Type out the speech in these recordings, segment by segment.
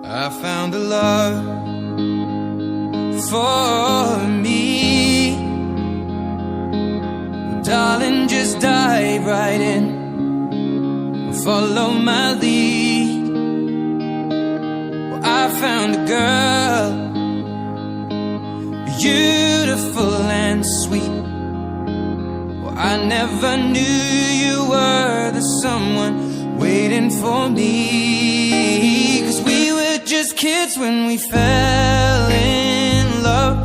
I found a love for me. Darling, just dive right in, follow my lead. Well, I found a girl, beautiful and sweet. Well, I never knew you were the someone waiting for me. 'Cause we were just kids when we fell in love,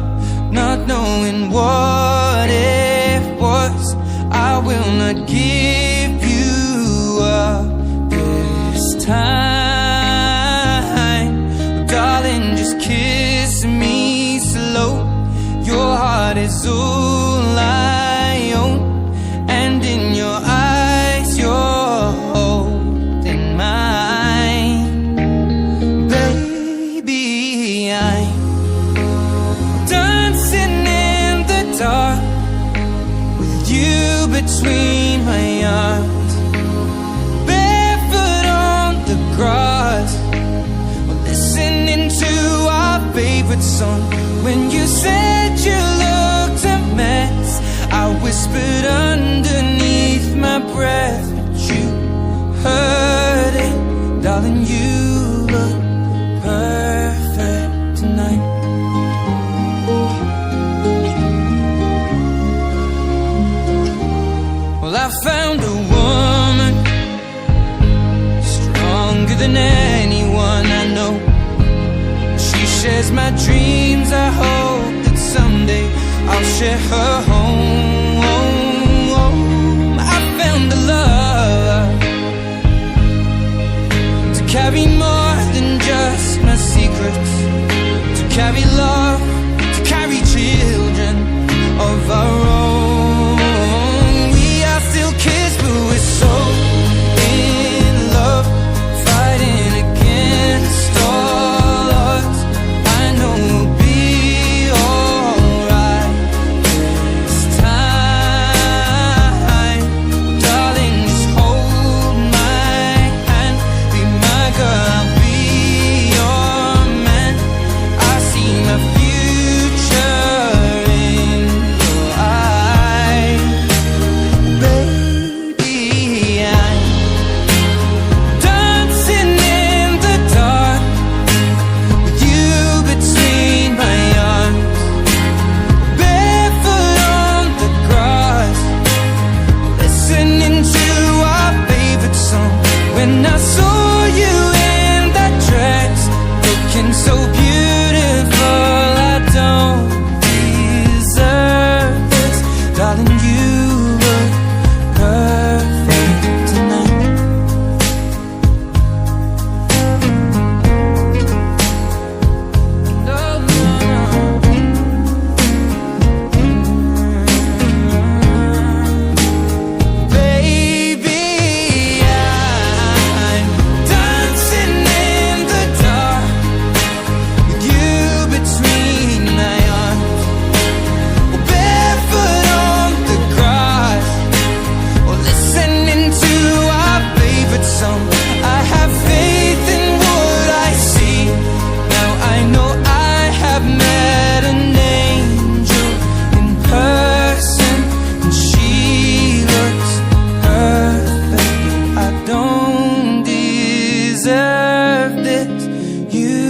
not knowing what it was. I will not give you up this time. Darling, just kiss me slow. Your heart is all I own, and in your eyes you're holding mine. Baby, I'm dancing in the dark with you between my arms, barefoot on the grass, listening to our favorite song. When you said you looked a mess, I whispered underneath my breath, but you heard it. Darling, you look perfect tonight. Well, I found a woman stronger than anyone I know. She shares my dreams. I hope that someday I'll share her home. I found a love to carry more than just my secrets, to carry love, to carry children of our own. We are still kids, but we're so in love, fighting against all odds. I know we'll be alright this time. Darling, just hold my hand, be my girl, I'll be your man. I see my future in your eyes. Baby, I'm dancing in the dark with you between my arms, barefoot on the grass, listening to our favorite song. When I saw you in that dress, looking so beautiful, I don't deserve this. Darling, you look perfect tonight. No, no, no. Baby, I'm dancing in the dark with you between my arms, barefoot on the grass, or listening to our favorite song. I have faith in what I see. Now I know I have met an angel in person, and she looks perfect. I don't deserve this. You